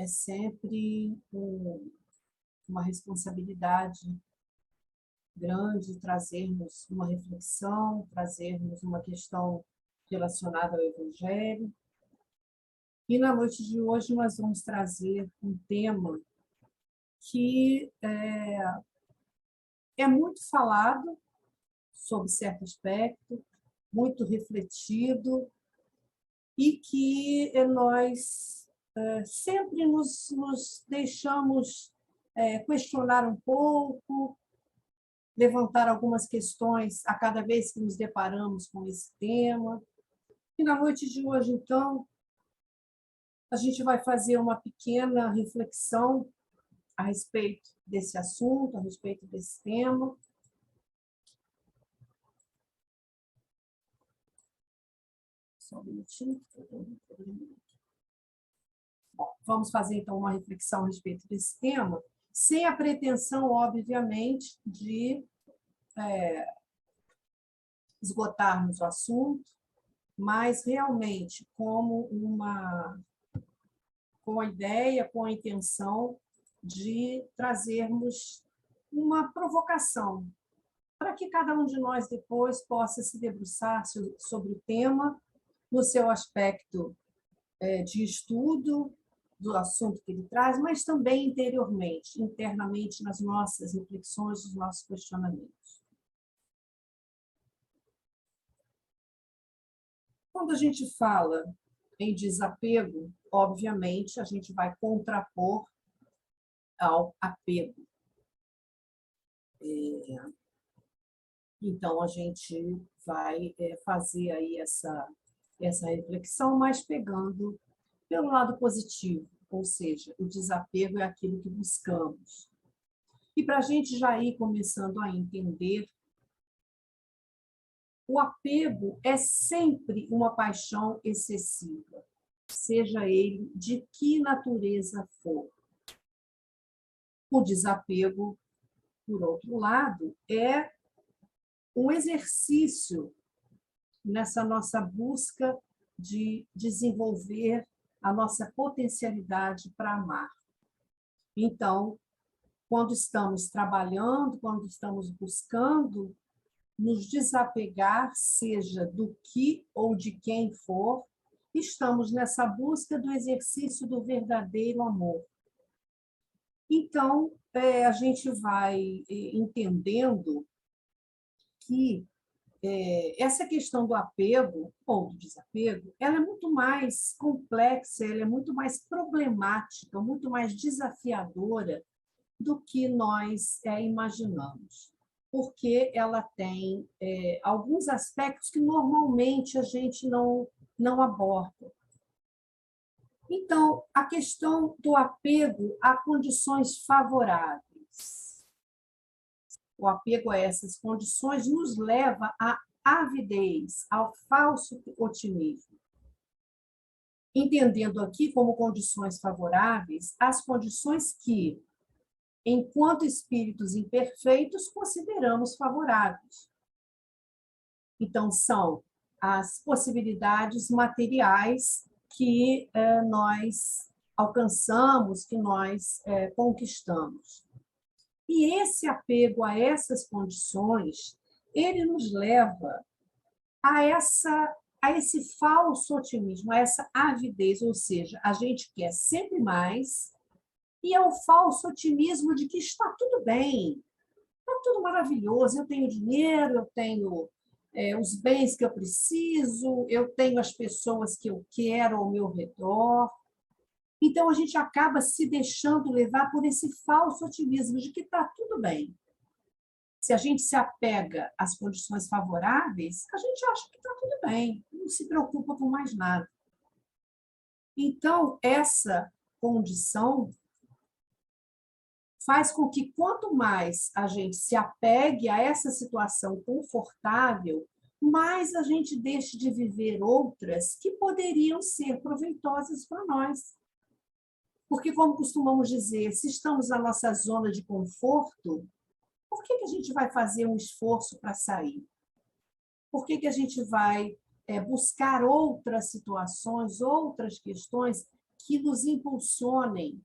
é sempre uma responsabilidade grande trazermos uma reflexão, trazermos uma questão relacionada ao Evangelho. E na noite de hoje nós vamos trazer um tema que é muito falado sobre certo aspecto, muito refletido, e que nós sempre nos deixamos questionar um pouco, levantar algumas questões a cada vez que nos deparamos com esse tema. E na noite de hoje, então, a gente vai fazer uma pequena reflexão a respeito desse assunto, a respeito desse tema. Só um minutinho. Bom, vamos fazer, então, uma reflexão a respeito desse tema, sem a pretensão, obviamente, de esgotarmos o assunto, mas realmente com a ideia, com a intenção de trazermos uma provocação, para que cada um de nós depois possa se debruçar sobre o tema, no seu aspecto de estudo do assunto que ele traz, mas também interiormente, internamente, nas nossas reflexões, nos nossos questionamentos. Quando a gente fala em desapego, obviamente, a gente vai contrapor ao apego. Então, a gente vai fazer aí essa reflexão, mas pegando pelo lado positivo, ou seja, o desapego é aquilo que buscamos. E para a gente já ir começando a entender, o apego é sempre uma paixão excessiva, seja ele de que natureza for. O desapego, por outro lado, é um exercício nessa nossa busca de desenvolver a nossa potencialidade para amar. Então, quando estamos trabalhando, quando estamos buscando nos desapegar, seja do que ou de quem for, estamos nessa busca do exercício do verdadeiro amor. Então, a gente vai entendendo que essa questão do apego ou do desapego, ela é muito mais complexa, ela é muito mais problemática, muito mais desafiadora do que nós imaginamos, porque ela tem alguns aspectos que normalmente a gente não aborda. Então, a questão do apego a condições favoráveis. O apego a essas condições nos leva à avidez, ao falso otimismo. Entendendo aqui como condições favoráveis as condições que, enquanto espíritos imperfeitos, consideramos favoráveis. Então, são as possibilidades materiais que nós alcançamos, que nós conquistamos. E esse apego a essas condições, ele nos leva a esse falso otimismo, a essa avidez, ou seja, a gente quer sempre mais, e é o falso otimismo de que está tudo bem, está tudo maravilhoso, eu tenho dinheiro, eu tenho os bens que eu preciso, eu tenho as pessoas que eu quero ao meu redor. Então, a gente acaba se deixando levar por esse falso otimismo de que está tudo bem. Se a gente se apega às condições favoráveis, a gente acha que está tudo bem, não se preocupa com mais nada. Então, essa condição faz com que, quanto mais a gente se apegue a essa situação confortável, mais a gente deixe de viver outras que poderiam ser proveitosas para nós. Porque, como costumamos dizer, se estamos na nossa zona de conforto, por que a gente vai fazer um esforço para sair? Por que a gente vai buscar outras situações, outras questões que nos impulsionem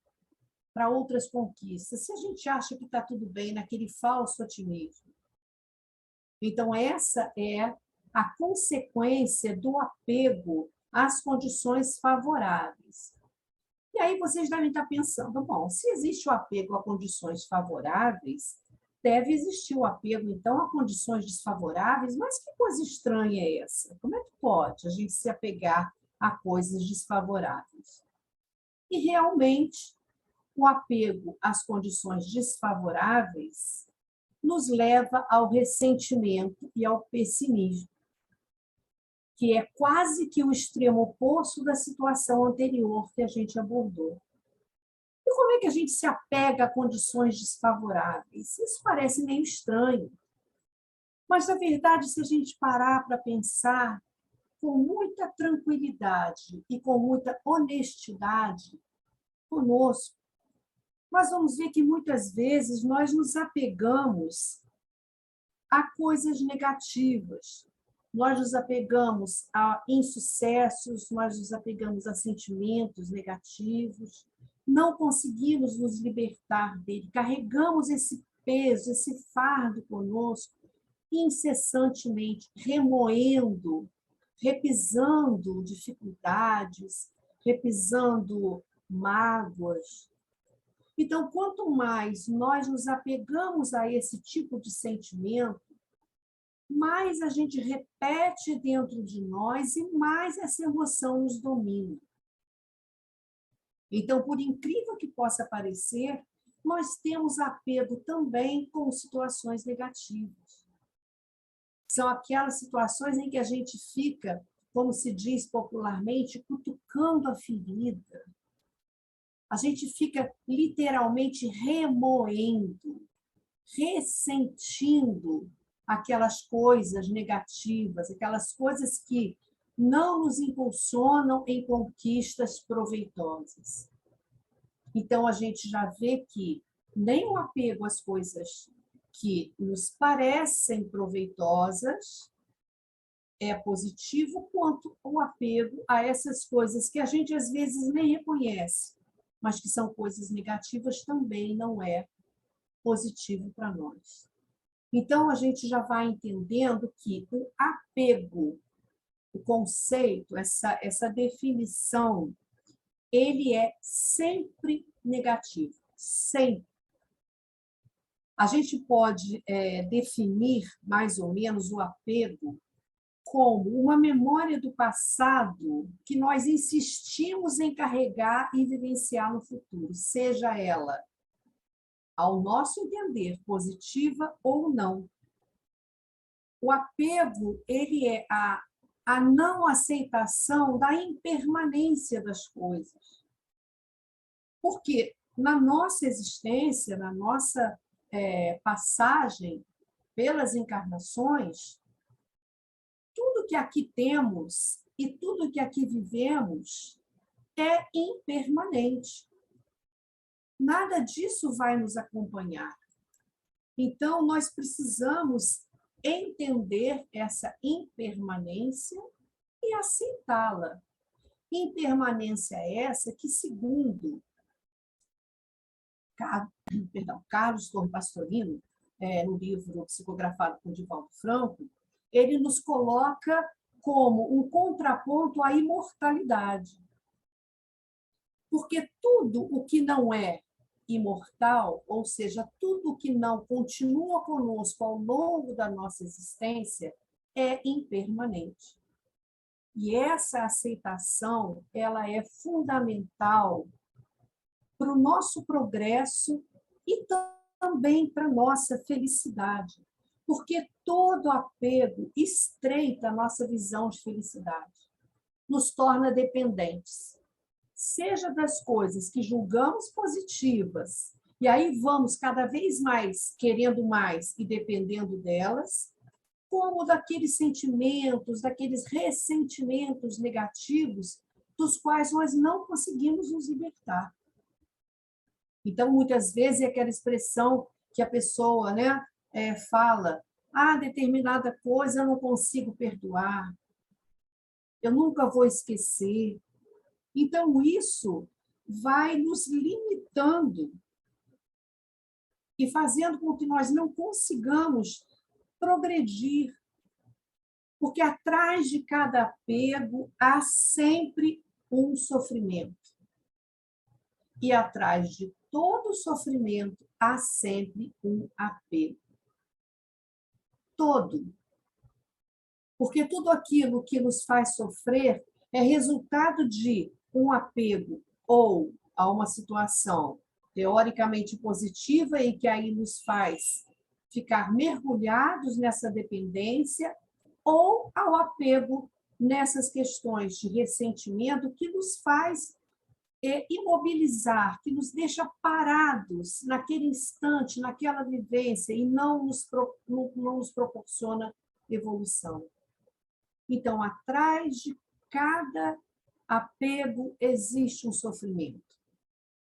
para outras conquistas, se a gente acha que está tudo bem naquele falso otimismo. Então, essa é a consequência do apego às condições favoráveis. E aí vocês devem estar pensando, bom, se existe o apego a condições favoráveis, deve existir o apego, então, a condições desfavoráveis, mas que coisa estranha é essa? Como é que pode a gente se apegar a coisas desfavoráveis? E, realmente, o apego às condições desfavoráveis nos leva ao ressentimento e ao pessimismo, que é quase que o extremo oposto da situação anterior que a gente abordou. E como é que a gente se apega a condições desfavoráveis? Isso parece meio estranho. Mas, na verdade, se a gente parar para pensar com muita tranquilidade e com muita honestidade conosco, nós vamos ver que muitas vezes nós nos apegamos a coisas negativas. Nós nos apegamos a insucessos, nós nos apegamos a sentimentos negativos, não conseguimos nos libertar dele, carregamos esse peso, esse fardo conosco incessantemente, remoendo, repisando dificuldades, repisando mágoas. Então, quanto mais nós nos apegamos a esse tipo de sentimento, mais a gente repete dentro de nós e mais essa emoção nos domina. Então, por incrível que possa parecer, nós temos apego também com situações negativas. São aquelas situações em que a gente fica, como se diz popularmente, cutucando a ferida. A gente fica literalmente remoendo, ressentindo aquelas coisas negativas, aquelas coisas que não nos impulsionam em conquistas proveitosas. Então, a gente já vê que nem o apego às coisas que nos parecem proveitosas é positivo, quanto o apego a essas coisas que a gente às vezes nem reconhece, mas que são coisas negativas, também não é positivo para nós. Então, a gente já vai entendendo que o apego, o conceito, essa definição, ele é sempre negativo, sempre. A gente pode definir, mais ou menos, o apego como uma memória do passado que nós insistimos em carregar e vivenciar no futuro, seja ela, ao nosso entender, positiva ou não. O apego, ele é a não aceitação da impermanência das coisas. Porque na nossa existência, na nossa passagem pelas encarnações, tudo que aqui temos e tudo que aqui vivemos é impermanente. Nada disso vai nos acompanhar. Então, nós precisamos entender essa impermanência e aceitá-la. Impermanência essa que, segundo Carlos Torre Pastorino, no livro psicografado por Divaldo Franco, ele nos coloca como um contraponto à imortalidade. Porque tudo o que não é imortal, ou seja, tudo o que não continua conosco ao longo da nossa existência, é impermanente. E essa aceitação, ela é fundamental para o nosso progresso e também para a nossa felicidade, porque todo apego estreita a nossa visão de felicidade, nos torna dependentes, seja das coisas que julgamos positivas, e aí vamos cada vez mais querendo mais e dependendo delas, como daqueles sentimentos, daqueles ressentimentos negativos dos quais nós não conseguimos nos libertar. Então, muitas vezes, é aquela expressão que a pessoa fala, determinada coisa eu não consigo perdoar, eu nunca vou esquecer. Então, isso vai nos limitando e fazendo com que nós não consigamos progredir, porque atrás de cada apego há sempre um sofrimento. E atrás de todo sofrimento há sempre um apego. Todo. Porque tudo aquilo que nos faz sofrer é resultado de um apego ou a uma situação teoricamente positiva e que aí nos faz ficar mergulhados nessa dependência, ou ao apego nessas questões de ressentimento que nos faz imobilizar, que nos deixa parados naquele instante, naquela vivência, e não nos proporciona evolução. Então, atrás de cada apego existe um sofrimento.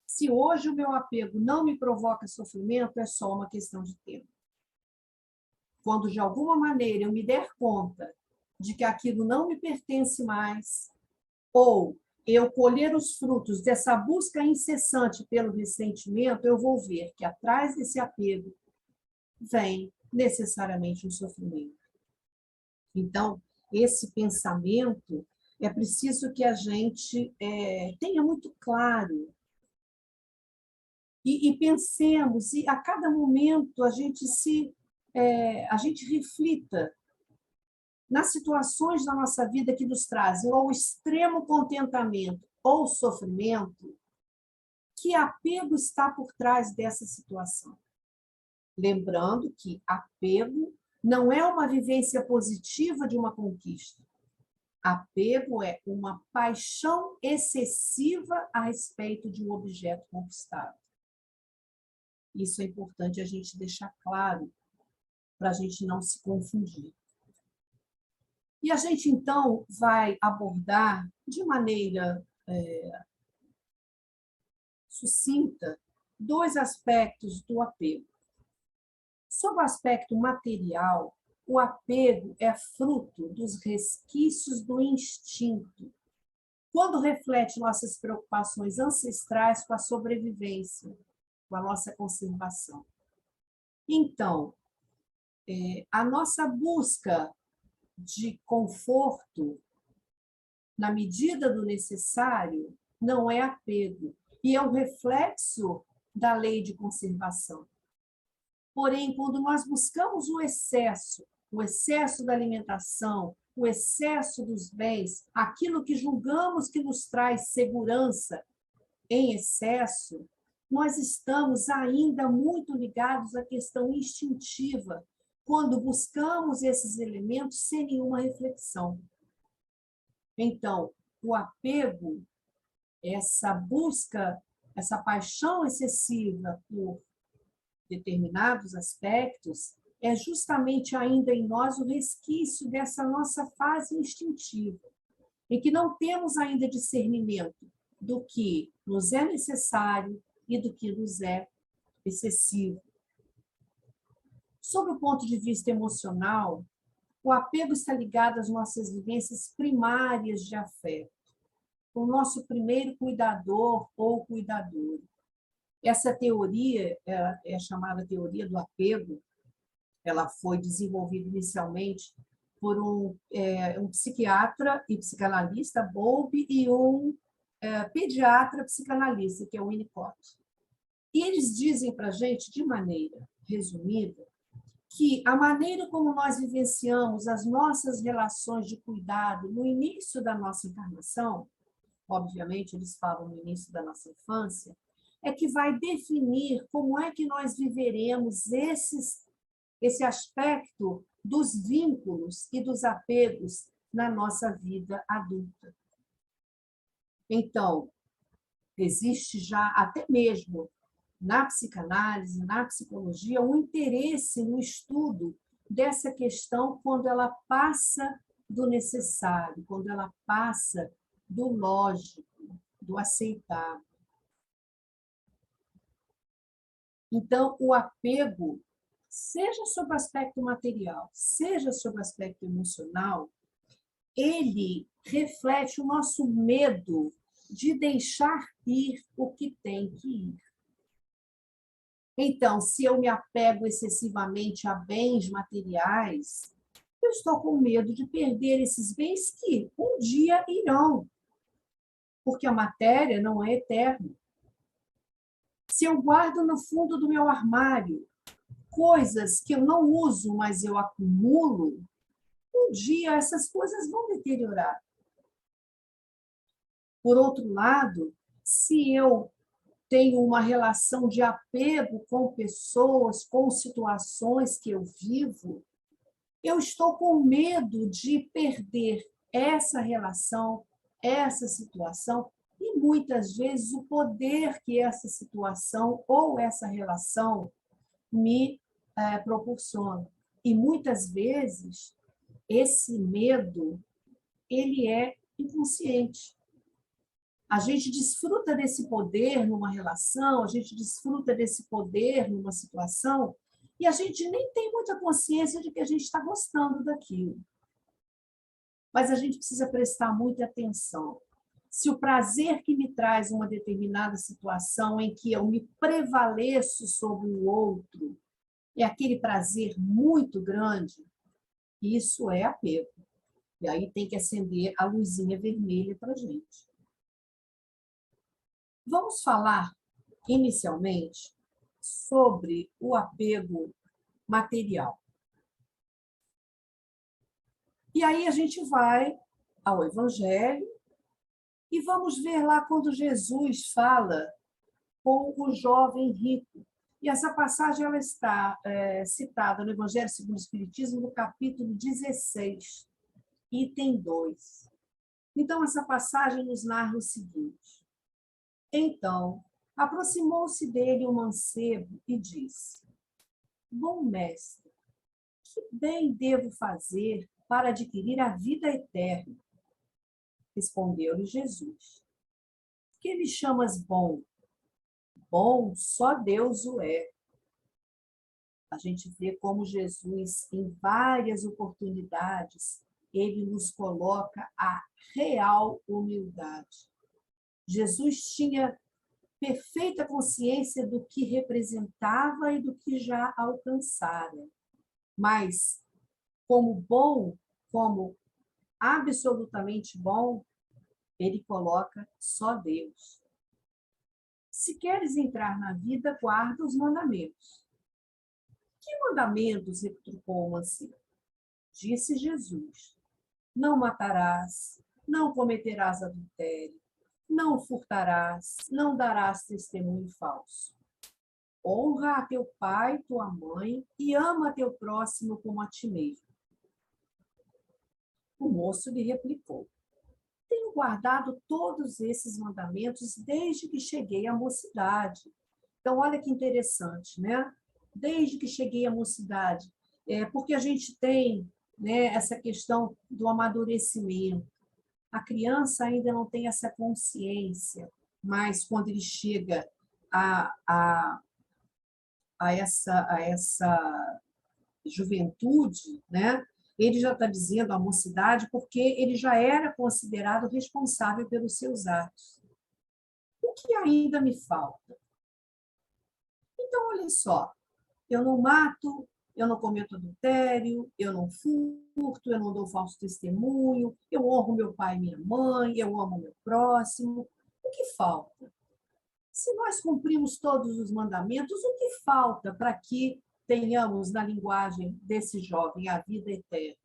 Se hoje o meu apego não me provoca sofrimento, é só uma questão de tempo. Quando, de alguma maneira, eu me der conta de que aquilo não me pertence mais, ou eu colher os frutos dessa busca incessante pelo ressentimento, eu vou ver que atrás desse apego vem necessariamente um sofrimento. Então, esse pensamento é preciso que a gente tenha muito claro e pensemos, e a cada momento a gente reflita nas situações da nossa vida que nos trazem ou extremo contentamento ou sofrimento, que apego está por trás dessa situação. Lembrando que apego não é uma vivência positiva de uma conquista. Apego é uma paixão excessiva a respeito de um objeto conquistado. Isso é importante a gente deixar claro, para a gente não se confundir. E a gente, então, vai abordar de maneira sucinta dois aspectos do apego. Sob o aspecto material, o apego é fruto dos resquícios do instinto, quando reflete nossas preocupações ancestrais com a sobrevivência, com a nossa conservação. Então, a nossa busca de conforto, na medida do necessário, não é apego, e é um reflexo da lei de conservação. Porém, quando nós buscamos o excesso da alimentação, o excesso dos bens, aquilo que julgamos que nos traz segurança em excesso, nós estamos ainda muito ligados à questão instintiva, quando buscamos esses elementos sem nenhuma reflexão. Então, o apego, essa busca, essa paixão excessiva por determinados aspectos, é justamente ainda em nós o resquício dessa nossa fase instintiva, em que não temos ainda discernimento do que nos é necessário e do que nos é excessivo. Sob o ponto de vista emocional, o apego está ligado às nossas vivências primárias de afeto, o nosso primeiro cuidador ou cuidadora. Essa teoria é chamada teoria do apego. Ela foi desenvolvida inicialmente por um psiquiatra e psicanalista, Bowlby, e um pediatra psicanalista, que é o Winnicott. E eles dizem para a gente, de maneira resumida, que a maneira como nós vivenciamos as nossas relações de cuidado no início da nossa encarnação, obviamente eles falam no início da nossa infância, é que vai definir como é que nós viveremos esse aspecto dos vínculos e dos apegos na nossa vida adulta. Então, existe já até mesmo na psicanálise, na psicologia, um interesse no estudo dessa questão quando ela passa do necessário, quando ela passa do lógico, do aceitável. Então, o apego, seja sob o aspecto material, seja sob o aspecto emocional, ele reflete o nosso medo de deixar ir o que tem que ir. Então, se eu me apego excessivamente a bens materiais, eu estou com medo de perder esses bens que um dia irão, porque a matéria não é eterna. Se eu guardo no fundo do meu armário coisas que eu não uso, mas eu acumulo, um dia essas coisas vão deteriorar. Por outro lado, se eu tenho uma relação de apego com pessoas, com situações que eu vivo, eu estou com medo de perder essa relação, essa situação, e muitas vezes o poder que essa situação ou essa relação me proporciona. E muitas vezes esse medo, ele é inconsciente. A gente desfruta desse poder numa relação, a gente desfruta desse poder numa situação, e a gente nem tem muita consciência de que a gente está gostando daquilo. Mas a gente precisa prestar muita atenção. Se o prazer que me traz uma determinada situação em que eu me prevaleço sobre o outro é aquele prazer muito grande, isso é apego. E aí tem que acender a luzinha vermelha para a gente. Vamos falar, inicialmente, sobre o apego material. E aí a gente vai ao Evangelho e vamos ver lá quando Jesus fala com o jovem rico. E essa passagem ela está citada no Evangelho segundo o Espiritismo, no capítulo 16, item 2. Então, essa passagem nos narra o seguinte. Então, aproximou-se dele um mancebo e disse: Bom mestre, que bem devo fazer para adquirir a vida eterna? Respondeu-lhe Jesus: Que me chamas bom? Bom, só Deus o é. A gente vê como Jesus, em várias oportunidades, ele nos coloca a real humildade. Jesus tinha perfeita consciência do que representava e do que já alcançara. Mas, como bom, como absolutamente bom, ele coloca só Deus. Se queres entrar na vida, guarda os mandamentos. Que mandamentos? Retrucou o mancebo. Disse Jesus: Não matarás, não cometerás adultério, não furtarás, não darás testemunho falso. Honra a teu pai e tua mãe e ama a teu próximo como a ti mesmo. O moço lhe replicou: Tenho guardado todos esses mandamentos desde que cheguei à mocidade. Então, olha que interessante, né? Desde que cheguei à mocidade. Porque a gente tem, né, essa questão do amadurecimento. A criança ainda não tem essa consciência, mas quando ele chega a essa juventude, né, ele já está dizendo a mocidade porque ele já era considerado responsável pelos seus atos. O que ainda me falta? Então, olha só, eu não mato, eu não cometo adultério, eu não furto, eu não dou falso testemunho, eu honro meu pai e minha mãe, eu amo meu próximo. O que falta? Se nós cumprimos todos os mandamentos, o que falta para que tenhamos, na linguagem desse jovem, a vida eterna?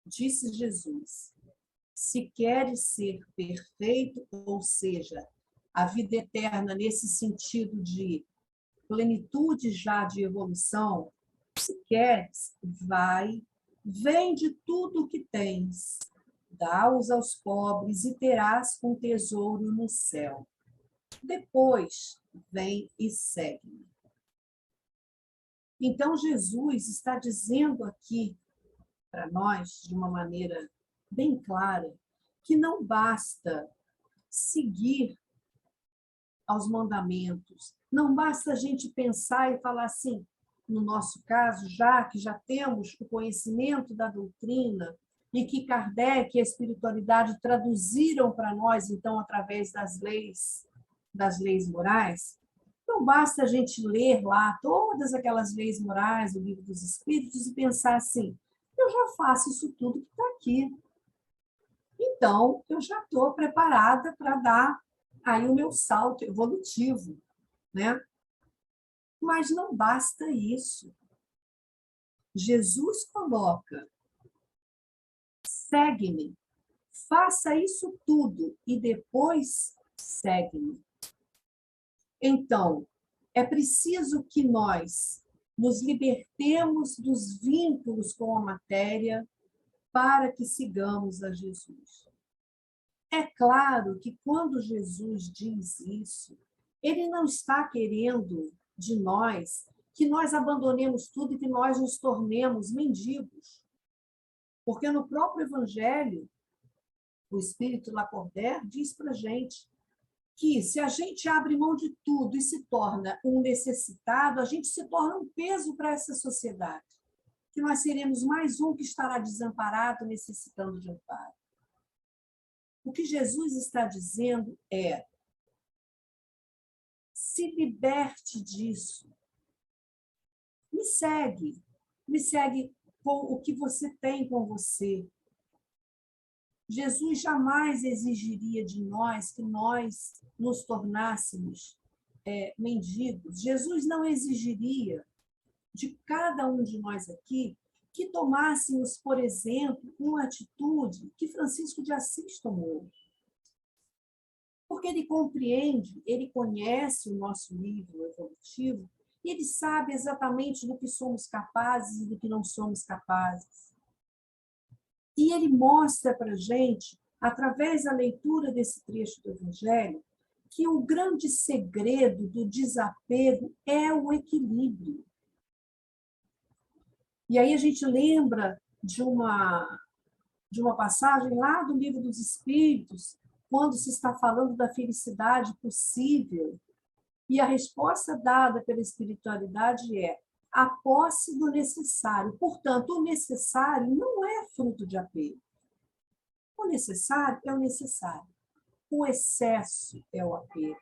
Disse Jesus: se queres ser perfeito, ou seja, a vida eterna nesse sentido de plenitude já de evolução, se queres, vai, vende tudo o que tens, dá-os aos pobres e terás um tesouro no céu. Depois, vem e segue-me. Então, Jesus está dizendo aqui para nós, de uma maneira bem clara, que não basta seguir aos mandamentos, não basta a gente pensar e falar assim, no nosso caso, já que já temos o conhecimento da doutrina, e que Kardec e a espiritualidade traduziram para nós, então, através das leis morais, não basta a gente ler lá todas aquelas leis morais do Livro dos Espíritos e pensar assim, eu já faço isso tudo que está aqui. Então, eu já estou preparada para dar aí o meu salto evolutivo, né? Mas não basta isso. Jesus coloca, segue-me, faça isso tudo e depois segue-me. Então, é preciso que nós nos libertemos dos vínculos com a matéria para que sigamos a Jesus. É claro que quando Jesus diz isso, ele não está querendo de nós que nós abandonemos tudo e que nós nos tornemos mendigos. Porque no próprio Evangelho, o Espírito Lacordaire diz para a gente que se a gente abre mão de tudo e se torna um necessitado, a gente se torna um peso para essa sociedade. Que nós seremos mais um que estará desamparado, necessitando de amparo. O que Jesus está dizendo é: se liberte disso. Me segue com o que você tem com você. Jesus jamais exigiria de nós que nós nos tornássemos mendigos. Jesus não exigiria de cada um de nós aqui que tomássemos, por exemplo, uma atitude que Francisco de Assis tomou. Porque ele compreende, ele conhece o nosso livro evolutivo e ele sabe exatamente do que somos capazes e do que não somos capazes. E ele mostra para a gente, através da leitura desse trecho do Evangelho, que o grande segredo do desapego é o equilíbrio. E aí a gente lembra de uma passagem lá do Livro dos Espíritos, quando se está falando da felicidade possível, e a resposta dada pela espiritualidade é a posse do necessário. Portanto, o necessário não é fruto de apego. O necessário é o necessário. O excesso é o apego.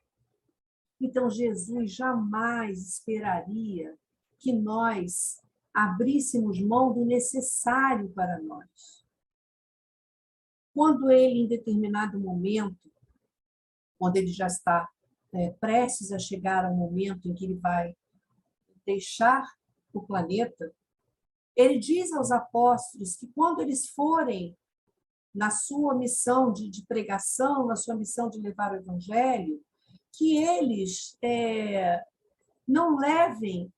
Então, Jesus jamais esperaria que nós abríssemos mão do necessário para nós. Quando ele, em determinado momento, quando ele já está prestes a chegar ao momento em que ele vai deixar o planeta, ele diz aos apóstolos que quando eles forem na sua missão de pregação, na sua missão de levar o evangelho, que eles não levem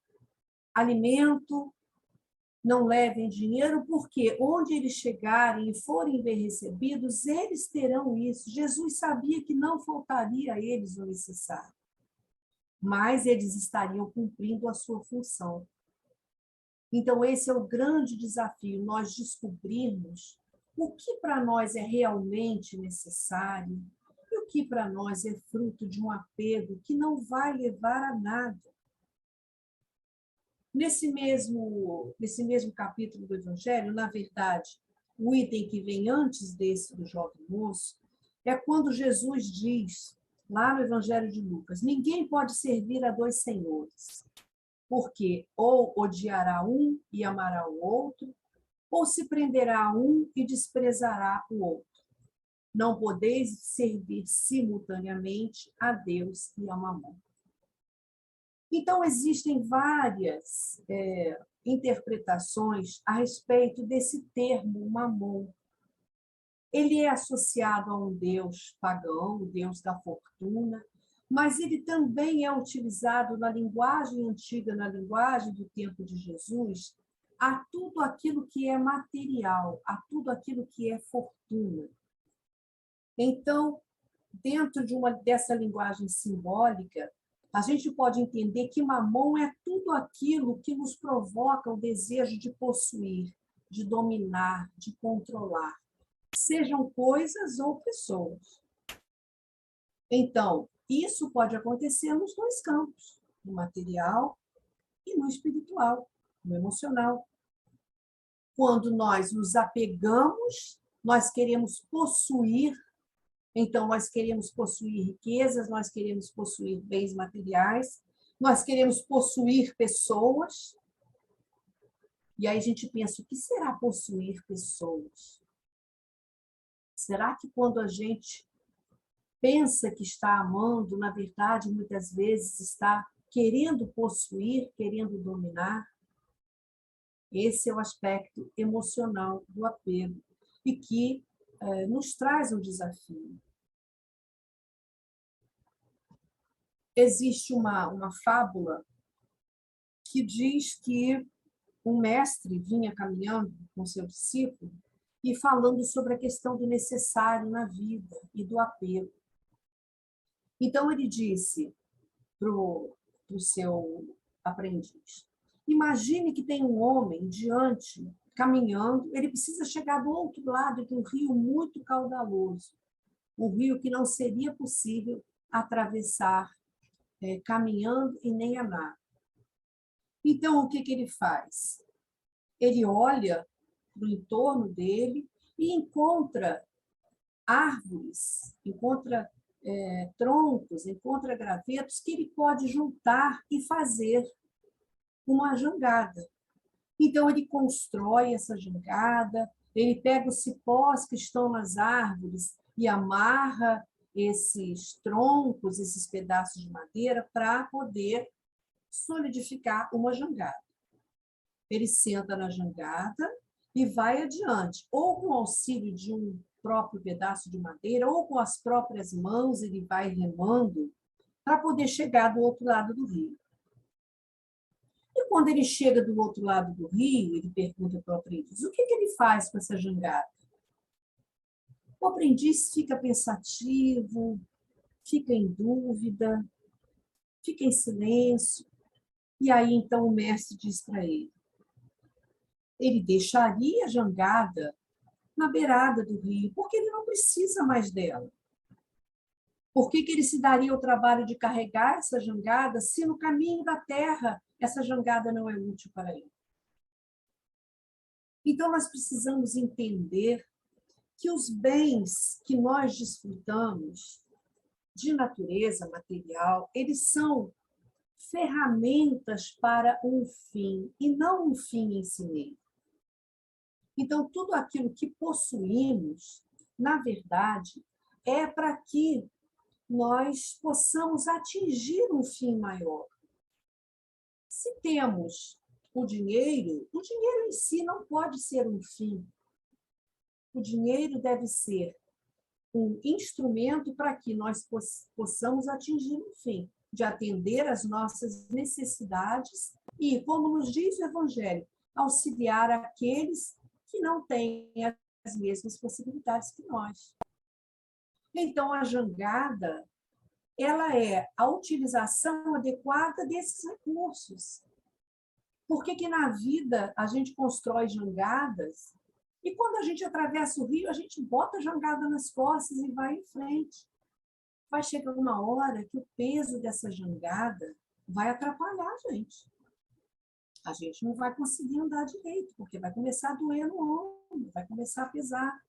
alimento, não levem dinheiro, porque onde eles chegarem e forem bem recebidos, eles terão isso. Jesus sabia que não faltaria a eles o necessário, mas eles estariam cumprindo a sua função. Então, esse é o grande desafio, nós descobrirmos o que para nós é realmente necessário e o que para nós é fruto de um apego que não vai levar a nada. Nesse mesmo capítulo do Evangelho, na verdade, o item que vem antes desse do jovem moço é quando Jesus diz, lá no Evangelho de Lucas, ninguém pode servir a dois senhores, porque ou odiará um e amará o outro, ou se prenderá a um e desprezará o outro. Não podeis servir simultaneamente a Deus e a Mamon. Então, existem várias interpretações a respeito desse termo Mamon. Ele é associado a um deus pagão, o deus da fortuna, mas ele também é utilizado na linguagem antiga, na linguagem do tempo de Jesus, a tudo aquilo que é material, a tudo aquilo que é fortuna. Então, dentro dessa linguagem simbólica, a gente pode entender que Mamon é tudo aquilo que nos provoca o desejo de possuir, de dominar, de controlar, sejam coisas ou pessoas. Então, isso pode acontecer nos dois campos, no material e no espiritual, no emocional. Quando nós nos apegamos, nós queremos possuir, então nós queremos possuir riquezas, nós queremos possuir bens materiais, nós queremos possuir pessoas. E aí a gente pensa, o que será possuir pessoas? Será que quando a gente pensa que está amando, na verdade, muitas vezes está querendo possuir, querendo dominar? Esse é o aspecto emocional do apego e que nos traz um desafio. Existe uma fábula que diz que um mestre vinha caminhando com seu discípulo e falando sobre a questão do necessário na vida e do apego. Então ele disse para o seu aprendiz: imagine que tem um homem diante, caminhando, ele precisa chegar do outro lado de um rio muito caudaloso, um rio que não seria possível atravessar caminhando e nem a nado. Então, o que ele faz? Ele olha para o entorno dele e encontra árvores, encontra troncos, encontra gravetos que ele pode juntar e fazer uma jangada. Então, ele constrói essa jangada, ele pega os cipós que estão nas árvores e amarra esses troncos, esses pedaços de madeira, para poder solidificar uma jangada. Ele senta na jangada e vai adiante, ou com o auxílio de um próprio pedaço de madeira, ou com as próprias mãos, ele vai remando para poder chegar do outro lado do rio. E quando ele chega do outro lado do rio, ele pergunta para o aprendiz: o que ele faz com essa jangada? O aprendiz fica pensativo, fica em dúvida, fica em silêncio. E aí, então, o mestre diz para ele: ele deixaria a jangada na beirada do rio, porque ele não precisa mais dela. Por que ele se daria o trabalho de carregar essa jangada se no caminho da terra essa jangada não é útil para ele? Então, nós precisamos entender que os bens que nós desfrutamos de natureza material, eles são ferramentas para um fim, e não um fim em si mesmo. Então, tudo aquilo que possuímos, na verdade, é para que nós possamos atingir um fim maior. Se temos o dinheiro em si não pode ser um fim. O dinheiro deve ser um instrumento para que nós possamos atingir um fim, de atender às nossas necessidades e, como nos diz o Evangelho, auxiliar aqueles que não têm as mesmas possibilidades que nós. Então, a jangada, ela é a utilização adequada desses recursos. Por que na vida a gente constrói jangadas e quando a gente atravessa o rio, a gente bota a jangada nas costas e vai em frente? Vai chegar uma hora que o peso dessa jangada vai atrapalhar a gente. A gente não vai conseguir andar direito, porque vai começar a doer no ombro, vai começar a pesar.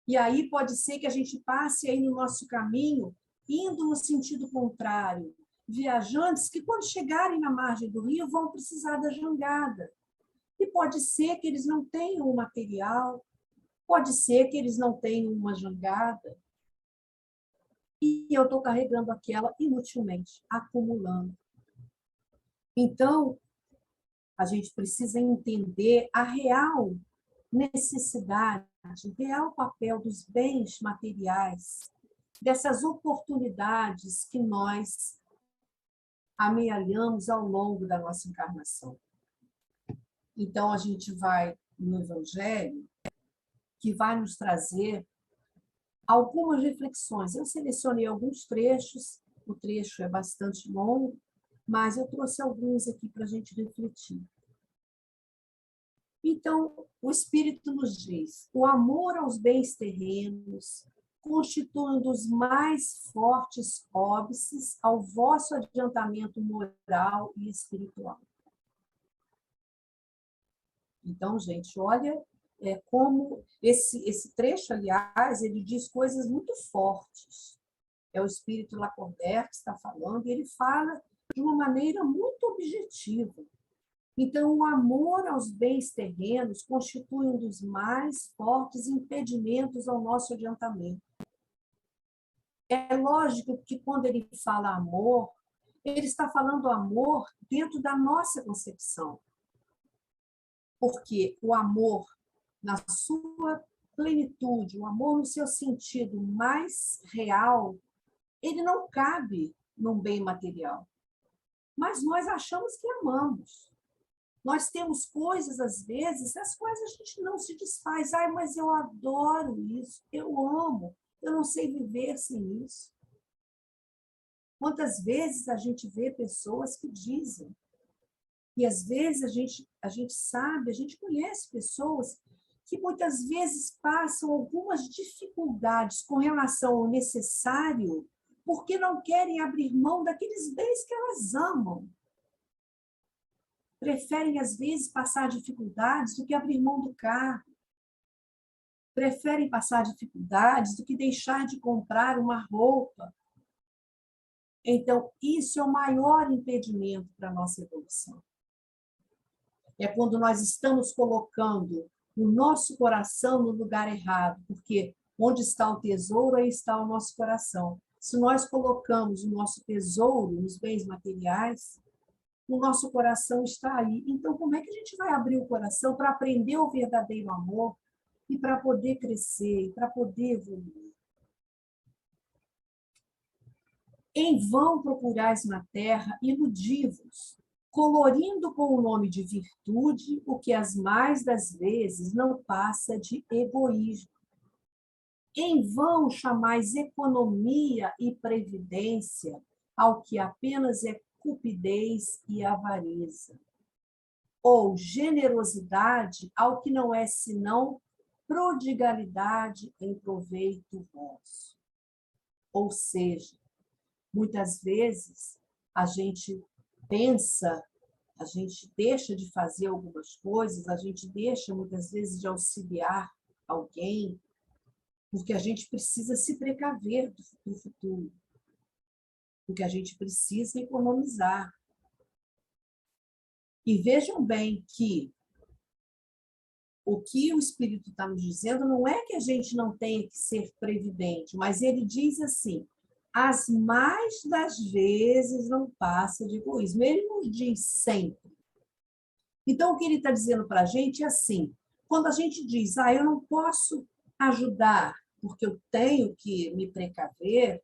E aí pode ser que a gente passe aí no nosso caminho, indo no sentido contrário, viajantes que, quando chegarem na margem do rio, vão precisar da jangada. E pode ser que eles não tenham o material, pode ser que eles não tenham uma jangada, e eu estou carregando aquela inutilmente, acumulando. Então, a gente precisa entender a real necessidade, o real papel dos bens materiais, dessas oportunidades que nós amealhamos ao longo da nossa encarnação. Então, a gente vai no Evangelho, que vai nos trazer algumas reflexões. Eu selecionei alguns trechos, o trecho é bastante longo, mas eu trouxe alguns aqui para a gente refletir. Então, o Espírito nos diz: o amor aos bens terrenos constitui um dos mais fortes óbices ao vosso adiantamento moral e espiritual. Então, gente, olha como esse trecho, aliás, ele diz coisas muito fortes. É o espírito Lacordaire que está falando, e ele fala de uma maneira muito objetiva. Então, o amor aos bens terrenos constitui um dos mais fortes impedimentos ao nosso adiantamento. É lógico que quando ele fala amor, ele está falando amor dentro da nossa concepção. Porque o amor, na sua plenitude, o amor no seu sentido mais real, ele não cabe num bem material. Mas nós achamos que amamos. Nós temos coisas, às vezes, as quais a gente não se desfaz. Ai, mas eu adoro isso, eu amo, eu não sei viver sem isso. Quantas vezes a gente vê pessoas que dizem, e às vezes a gente sabe, a gente conhece pessoas que muitas vezes passam algumas dificuldades com relação ao necessário, porque não querem abrir mão daqueles bens que elas amam. Preferem, às vezes, passar dificuldades do que abrir mão do carro. Preferem passar dificuldades do que deixar de comprar uma roupa. Então, isso é o maior impedimento para a nossa evolução. É quando nós estamos colocando o nosso coração no lugar errado, porque onde está o tesouro, aí está o nosso coração. Se nós colocamos o nosso tesouro nos bens materiais, o nosso coração está aí. Então, como é que a gente vai abrir o coração para aprender o verdadeiro amor e para poder crescer, para poder evoluir? Em vão procurais na terra iludivos, colorindo com o nome de virtude o que as mais das vezes não passa de egoísmo. Em vão chamais economia e previdência ao que apenas é cupidez e avareza, ou generosidade ao que não é senão prodigalidade em proveito vosso. Ou seja, muitas vezes a gente pensa, a gente deixa de fazer algumas coisas, a gente deixa muitas vezes de auxiliar alguém, porque a gente precisa se precaver do futuro, porque a gente precisa economizar. E vejam bem que o que o Espírito está nos dizendo não é que a gente não tenha que ser previdente, mas ele diz assim, as mais das vezes não passa de egoísmo. Ele não diz sempre. Então, o que ele está dizendo para a gente é assim, quando a gente diz, eu não posso ajudar porque eu tenho que me precaver,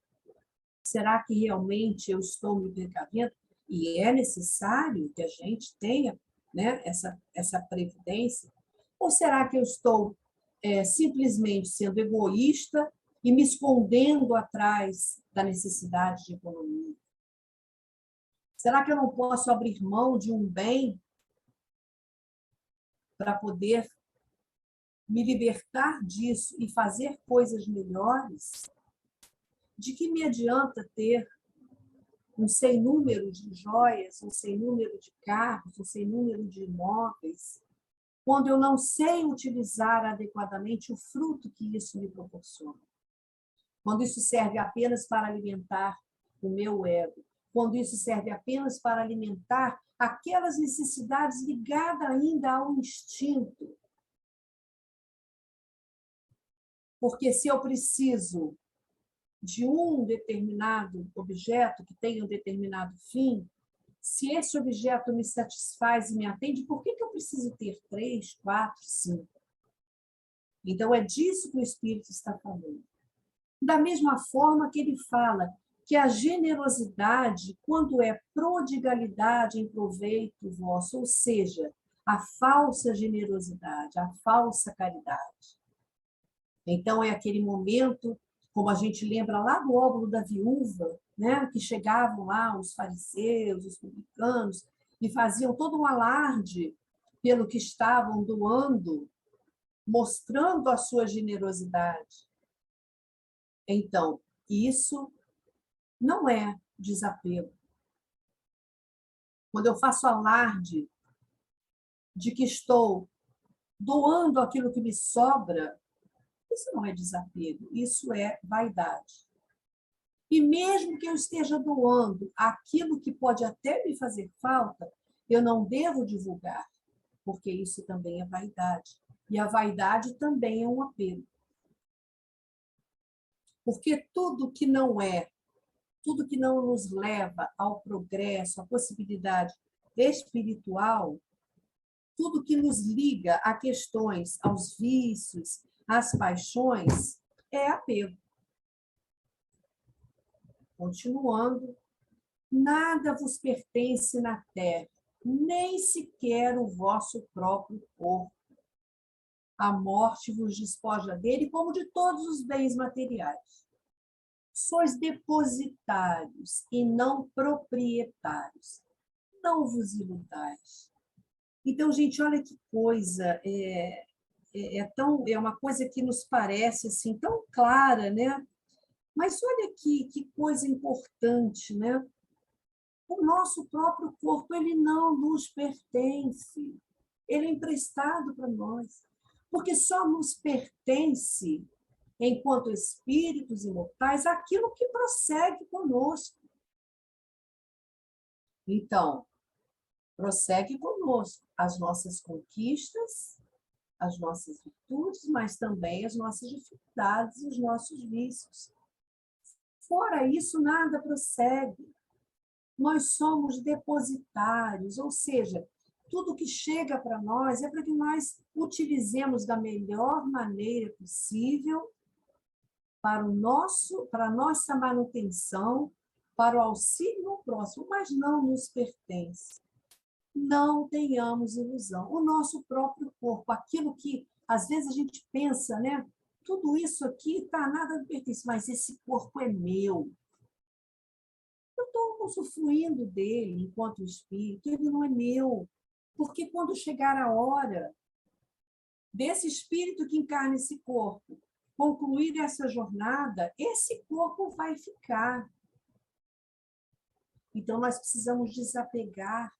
será que realmente eu estou me precavendo? E é necessário que a gente tenha, né, essa previdência? Ou será que eu estou simplesmente sendo egoísta e me escondendo atrás da necessidade de economia? Será que eu não posso abrir mão de um bem para poder me libertar disso e fazer coisas melhores? De que me adianta ter um sem número de joias, um sem número de carros, um sem número de imóveis, quando eu não sei utilizar adequadamente o fruto que isso me proporciona? Quando isso serve apenas para alimentar o meu ego, quando isso serve apenas para alimentar aquelas necessidades ligadas ainda ao instinto. Porque se eu preciso de um determinado objeto que tenha um determinado fim, se esse objeto me satisfaz e me atende, por que eu preciso ter 3, 4, 5? Então, é disso que o Espírito está falando. Da mesma forma que ele fala que a generosidade, quando é prodigalidade em proveito vosso, ou seja, a falsa generosidade, a falsa caridade. Então, é aquele momento, como a gente lembra lá do óbolo da viúva, né, que chegavam lá os fariseus, os publicanos, e faziam todo um alarde pelo que estavam doando, mostrando a sua generosidade. Então, isso não é desapego. Quando eu faço alarde de que estou doando aquilo que me sobra, isso não é desapego, isso é vaidade. E mesmo que eu esteja doando aquilo que pode até me fazer falta, eu não devo divulgar, porque isso também é vaidade. E a vaidade também é um apego. Porque tudo que não nos leva ao progresso, à possibilidade espiritual, tudo que nos liga a questões, aos vícios, às paixões, é apego. Continuando, nada vos pertence na terra, nem sequer o vosso próprio corpo. A morte vos despoja dele, como de todos os bens materiais. Sois depositários e não proprietários. Não vos iludais. Então, gente, olha que coisa, é uma coisa que nos parece assim tão clara, né? Mas olha aqui, que coisa importante, né? O nosso próprio corpo, ele não nos pertence. Ele é emprestado para nós. Porque só nos pertence, enquanto espíritos imortais, aquilo que prossegue conosco. Então, prossegue conosco as nossas conquistas, as nossas virtudes, mas também as nossas dificuldades e os nossos vícios. Fora isso, nada prossegue. Nós somos depositários, ou seja, tudo que chega para nós é para que nós utilizemos da melhor maneira possível para a nossa manutenção, para o auxílio ao próximo, mas não nos pertence. Não tenhamos ilusão. O nosso próprio corpo, aquilo que às vezes a gente pensa, né? Tudo isso aqui tá nada me pertence, mas esse corpo é meu. Eu estou usufruindo dele enquanto espírito, ele não é meu. Porque quando chegar a hora desse espírito que encarna esse corpo concluir essa jornada, esse corpo vai ficar. Então, nós precisamos desapegar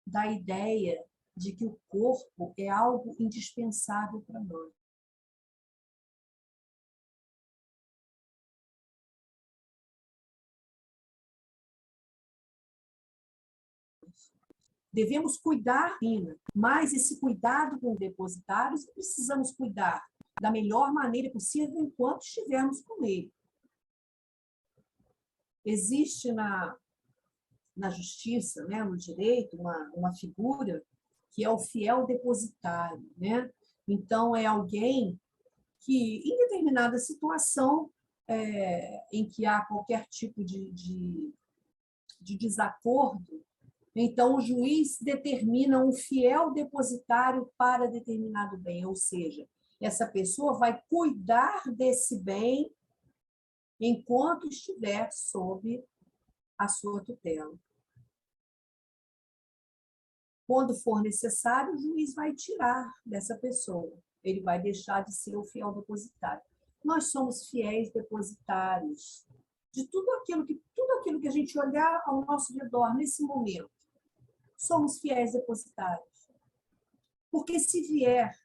da ideia de que o corpo é algo indispensável para nós. Devemos cuidar, mas esse cuidado com depositários, precisamos cuidar da melhor maneira possível enquanto estivermos com ele. Existe na justiça, né, no direito, uma figura que é o fiel depositário, né? Então, é alguém que, em determinada situação em que há qualquer tipo de desacordo, então o juiz determina um fiel depositário para determinado bem, ou seja, essa pessoa vai cuidar desse bem enquanto estiver sob a sua tutela. Quando for necessário, o juiz vai tirar dessa pessoa. Ele vai deixar de ser o fiel depositário. Nós somos fiéis depositários de tudo aquilo que a gente olhar ao nosso redor nesse momento. Somos fiéis depositários. Porque se vier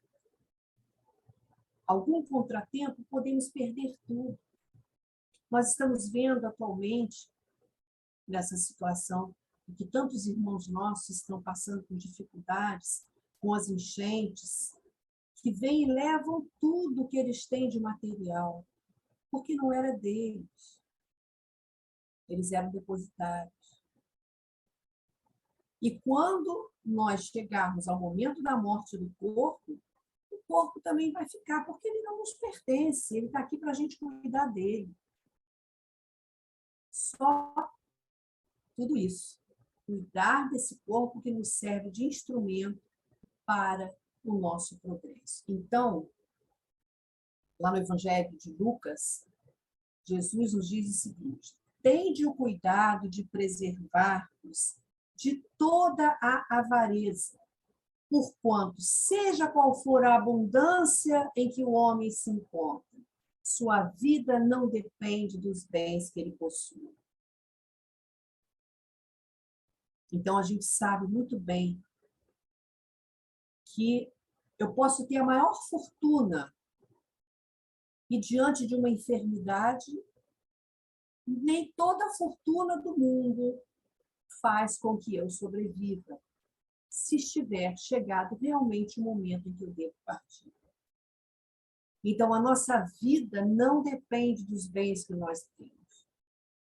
algum contratempo, podemos perder tudo. Nós estamos vendo atualmente, nessa situação, que tantos irmãos nossos estão passando por dificuldades, com as enchentes, que vêm e levam tudo que eles têm de material, porque não era deles. Eles eram depositários. E quando nós chegarmos ao momento da morte do corpo, o corpo também vai ficar, porque ele não nos pertence, ele está aqui para a gente cuidar dele. Só tudo isso. Cuidar desse corpo que nos serve de instrumento para o nosso progresso. Então, lá no Evangelho de Lucas, Jesus nos diz o seguinte: tende o cuidado de preservar-vos de toda a avareza, porquanto, seja qual for a abundância em que o homem se encontra, sua vida não depende dos bens que ele possui. Então, a gente sabe muito bem que Eu posso ter a maior fortuna e, diante de uma enfermidade, nem toda a fortuna do mundo faz com que eu sobreviva, se estiver chegado realmente o momento em que eu devo partir. Então, a nossa vida não depende dos bens que nós temos.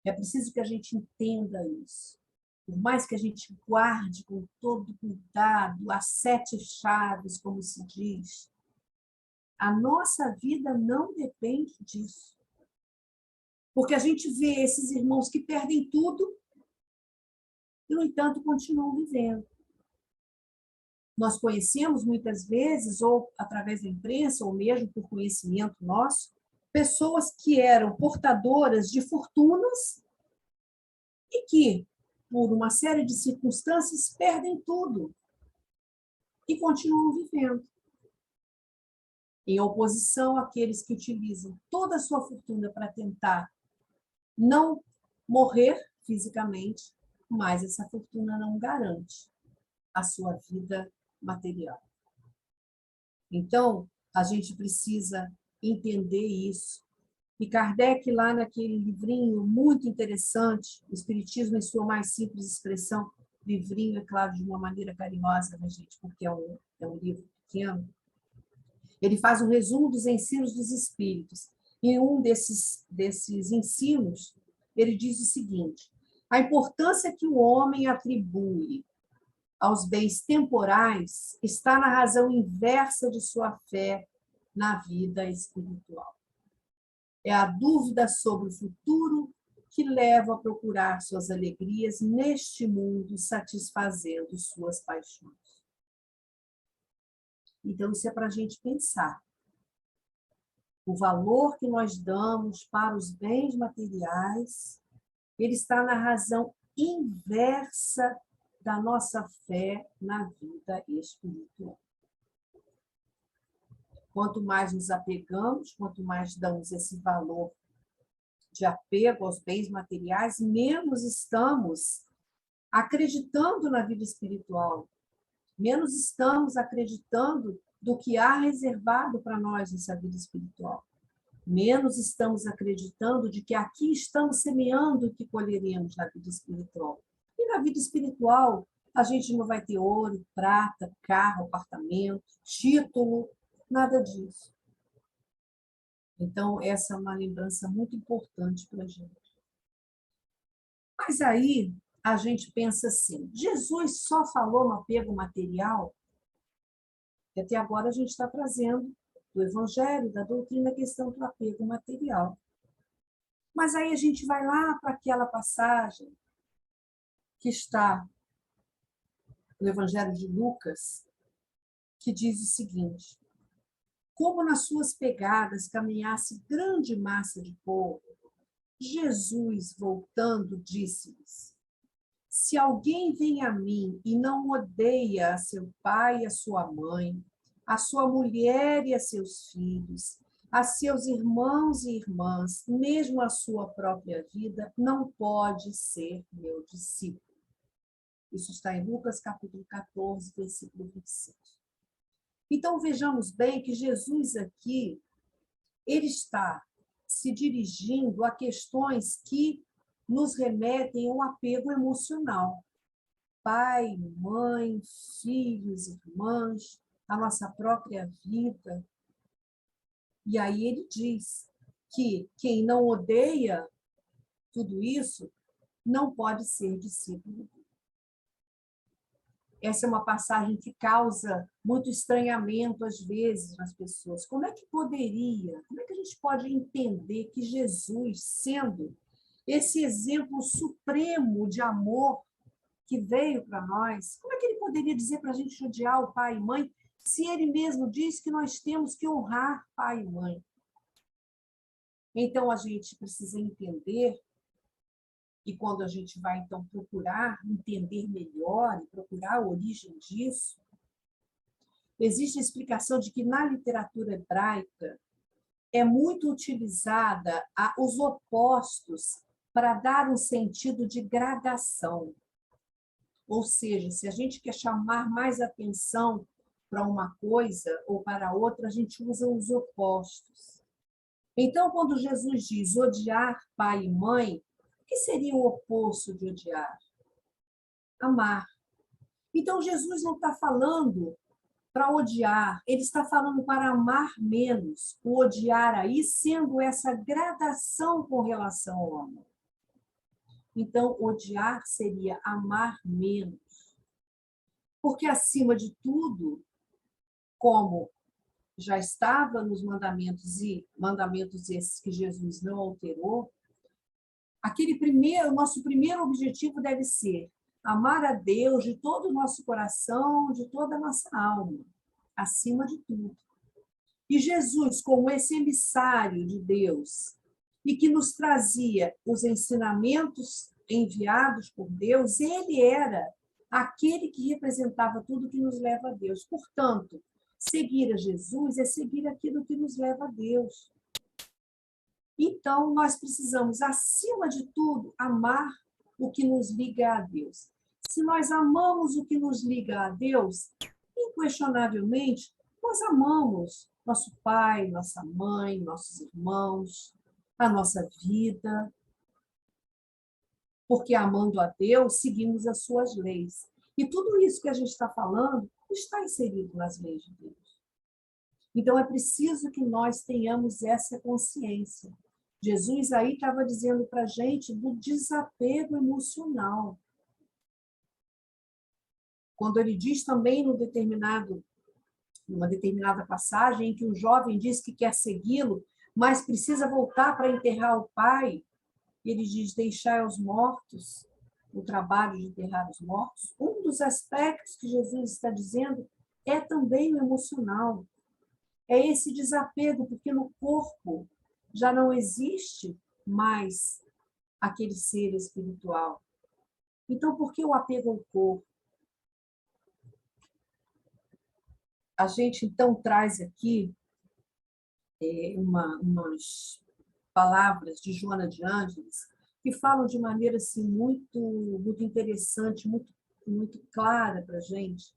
É preciso que a gente entenda isso. Por mais que a gente guarde com todo cuidado as 7 chaves, como se diz, a nossa vida não depende disso. Porque a gente vê esses irmãos que perdem tudo e, no entanto, continuam vivendo. Nós conhecemos muitas vezes, ou através da imprensa, ou mesmo por conhecimento nosso, pessoas que eram portadoras de fortunas e que, por uma série de circunstâncias, perdem tudo e continuam vivendo. Em oposição àqueles que utilizam toda a sua fortuna para tentar não morrer fisicamente, mas essa fortuna não garante a sua vida material. Então, a gente precisa entender isso. E Kardec, lá naquele livrinho muito interessante, O Espiritismo em sua mais simples expressão, livrinho, é claro, de uma maneira carinhosa, né, gente, porque é um livro pequeno, ele faz um resumo dos ensinos dos espíritos. E um desses ensinos, ele diz o seguinte: a importância que o homem atribui aos bens temporais está na razão inversa de sua fé na vida espiritual. É a dúvida sobre o futuro que leva a procurar suas alegrias neste mundo, satisfazendo suas paixões. Então, isso é para a gente pensar. O valor que nós damos para os bens materiais, ele está na razão inversa da nossa fé na vida espiritual. Quanto mais nos apegamos, quanto mais damos esse valor de apego aos bens materiais, menos estamos acreditando na vida espiritual, menos estamos acreditando do que há reservado para nós nessa vida espiritual. Menos estamos acreditando de que aqui estamos semeando o que colheremos na vida espiritual. E na vida espiritual, a gente não vai ter ouro, prata, carro, apartamento, título, nada disso. Então, essa é uma lembrança muito importante para a gente. Mas aí, a gente pensa assim, Jesus só falou no apego material? Que até agora a gente está trazendo do Evangelho, da doutrina, a questão do apego material. Mas aí a gente vai lá para aquela passagem que está no Evangelho de Lucas, que diz o seguinte: como nas suas pegadas caminhasse grande massa de povo, Jesus, voltando, disse-lhes: se alguém vem a mim e não odeia a seu pai e a sua mãe, a sua mulher e a seus filhos, a seus irmãos e irmãs, mesmo a sua própria vida, não pode ser meu discípulo. Isso está em Lucas, capítulo 14, versículo 26. Então, vejamos bem que Jesus aqui, ele está se dirigindo a questões que nos remetem ao apego emocional. Pai, mãe, filhos, irmãs, a nossa própria vida. E aí ele diz que quem não odeia tudo isso não pode ser discípulo. Essa é uma passagem que causa muito estranhamento às vezes nas pessoas. Como é que a gente pode entender que Jesus, sendo esse exemplo supremo de amor que veio para nós, como é que ele poderia dizer para a gente odiar o pai e mãe, se ele mesmo diz que nós temos que honrar pai e mãe? Então, a gente precisa entender, e quando a gente vai, então, procurar entender melhor e procurar a origem disso, existe a explicação de que na literatura hebraica é muito utilizada os opostos para dar um sentido de gradação. Ou seja, se a gente quer chamar mais atenção para uma coisa ou para outra, a gente usa os opostos. Então, quando Jesus diz odiar pai e mãe, o que seria o oposto de odiar? Amar. Então, Jesus não está falando para odiar, ele está falando para amar menos. O odiar aí sendo essa gradação com relação ao amor. Então, odiar seria amar menos. Porque, acima de tudo, como já estava nos mandamentos, e mandamentos esses que Jesus não alterou, nosso primeiro objetivo deve ser amar a Deus de todo o nosso coração, de toda a nossa alma, acima de tudo. E Jesus, como esse emissário de Deus, e que nos trazia os ensinamentos enviados por Deus, ele era aquele que representava tudo que nos leva a Deus. Portanto, seguir a Jesus é seguir aquilo que nos leva a Deus. Então, nós precisamos, acima de tudo, amar o que nos liga a Deus. Se nós amamos o que nos liga a Deus, inquestionavelmente, nós amamos nosso pai, nossa mãe, nossos irmãos, a nossa vida, porque amando a Deus, seguimos as suas leis. E tudo isso que a gente está falando está inserido nas leis de Deus. Então, é preciso que nós tenhamos essa consciência. Jesus aí estava dizendo para a gente do desapego emocional. Quando ele diz também numa determinada passagem em que um jovem diz que quer segui-lo, mas precisa voltar para enterrar o pai, ele diz, deixai aos mortos o trabalho de enterrar os mortos. Um dos aspectos que Jesus está dizendo é também o emocional. É esse desapego, porque no corpo já não existe mais aquele ser espiritual. Então, por que o apego ao corpo? A gente, então, traz aqui umas palavras de Joana de Ângeles que falam de maneira assim, muito interessante, muito clara para a gente,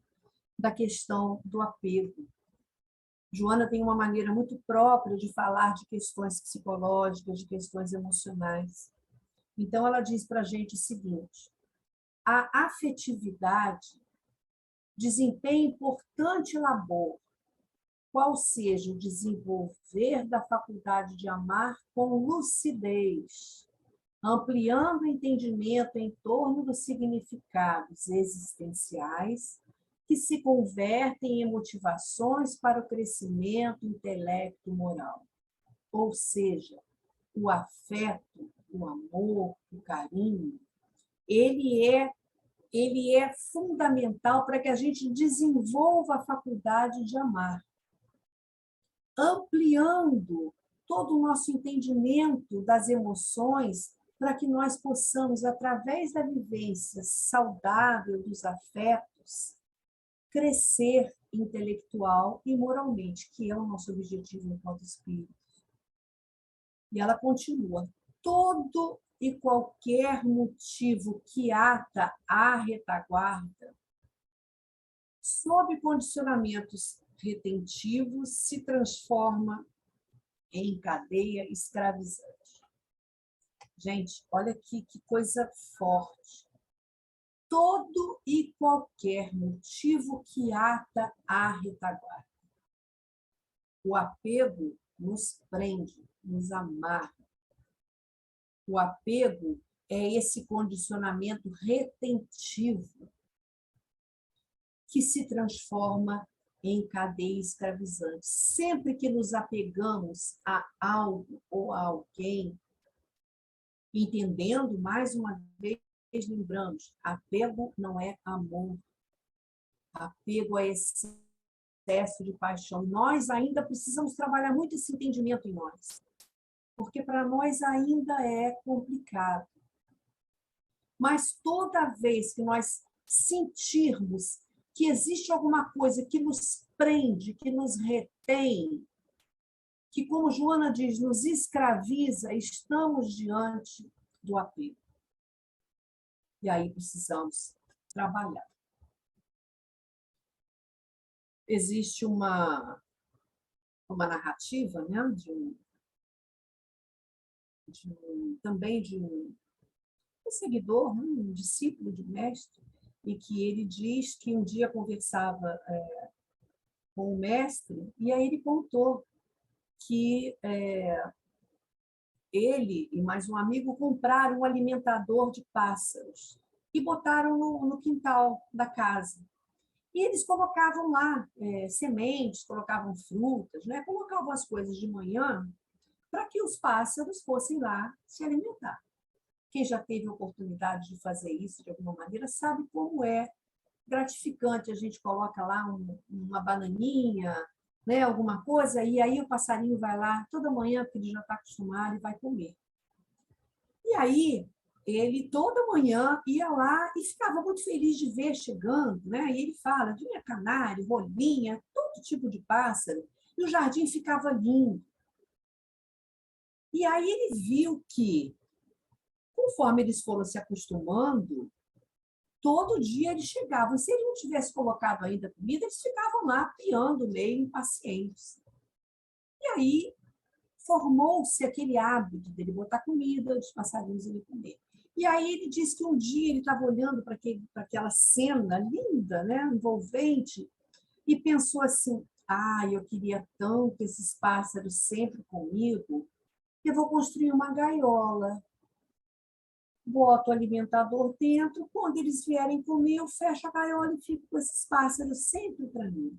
da questão do apego. Joana tem uma maneira muito própria de falar de questões psicológicas, de questões emocionais. Então, ela diz para a gente o seguinte: a afetividade desempenha importante labor, qual seja o desenvolver da faculdade de amar com lucidez, ampliando o entendimento em torno dos significados existenciais que se convertem em motivações para o crescimento intelecto-moral. Ou seja, o afeto, o amor, o carinho, ele é fundamental para que a gente desenvolva a faculdade de amar, ampliando todo o nosso entendimento das emoções para que nós possamos, através da vivência saudável dos afetos, crescer intelectual e moralmente, que é o nosso objetivo enquanto espírito. E ela continua: todo e qualquer motivo que ata à retaguarda, sob condicionamentos retentivos, se transforma em cadeia escravizante. Gente, olha aqui que coisa forte. Todo e qualquer motivo que ata à retaguarda. O apego nos prende, nos amarra. O apego é esse condicionamento retentivo que se transforma em cadeia escravizante. Sempre que nos apegamos a algo ou a alguém, entendendo, mais uma vez, lembramos, apego não é amor. Apego é excesso de paixão. Nós ainda precisamos trabalhar muito esse entendimento em nós, porque para nós ainda é complicado. Mas toda vez que nós sentirmos que existe alguma coisa que nos prende, que nos retém, que, como Joana diz, nos escraviza, estamos diante do apego. E aí precisamos trabalhar. existe uma narrativa, né, também de um seguidor, né, um discípulo de mestre, e que ele diz que um dia conversava com o mestre, e aí ele contou que ele e mais um amigo compraram um alimentador de pássaros e botaram no quintal da casa. E eles colocavam lá sementes, colocavam frutas, né? Colocavam as coisas de manhã para que os pássaros fossem lá se alimentar. Quem já teve a oportunidade de fazer isso de alguma maneira sabe como é gratificante. A gente coloca lá uma bananinha, né, alguma coisa, e aí o passarinho vai lá toda manhã, porque ele já está acostumado, e vai comer. E aí ele toda manhã ia lá e ficava muito feliz de ver chegando, né? E ele fala, vinha canário, rolinha, todo tipo de pássaro, e o jardim ficava lindo. E aí ele viu que, conforme eles foram se acostumando, todo dia eles chegavam. Se ele não tivesse colocado ainda comida, eles ficavam lá piando, meio impacientes. E aí formou-se aquele hábito dele botar comida, os passarinhos ele comer. E aí ele disse que um dia ele estava olhando para aquela cena linda, né, envolvente, e pensou assim, eu queria tanto esses pássaros sempre comigo, que eu vou construir uma gaiola. Boto o alimentador dentro, quando eles vierem comer, eu fecho a gaiola e fico com esses pássaros sempre para mim.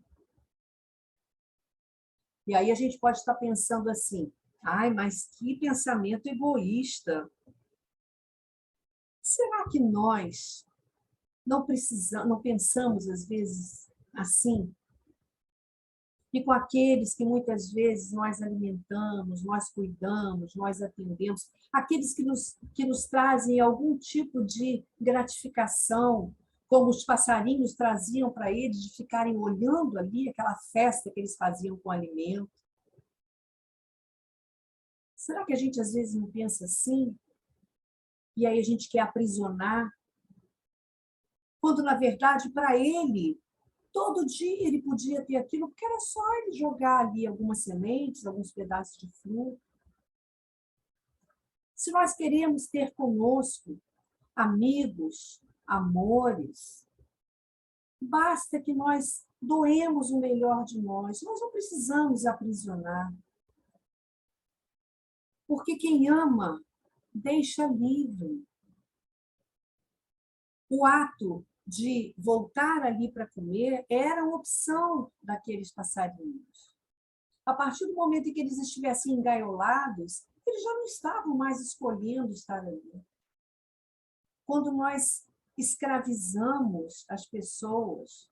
E aí a gente pode estar pensando assim, mas que pensamento egoísta. Será que nós não pensamos, às vezes, assim? E com aqueles que muitas vezes nós alimentamos, nós cuidamos, nós atendemos, aqueles que nos trazem algum tipo de gratificação, como os passarinhos traziam para eles, de ficarem olhando ali aquela festa que eles faziam com o alimento. Será que a gente às vezes não pensa assim? E aí a gente quer aprisionar, quando na verdade para ele todo dia ele podia ter aquilo, porque era só ele jogar ali algumas sementes, alguns pedaços de fruta. Se nós queremos ter conosco amigos, amores, basta que nós doemos o melhor de nós não precisamos aprisionar. Porque quem ama, deixa livre. O ato de voltar ali para comer era uma opção daqueles passarinhos. A partir do momento em que eles estivessem engaiolados, eles já não estavam mais escolhendo estar ali. Quando nós escravizamos as pessoas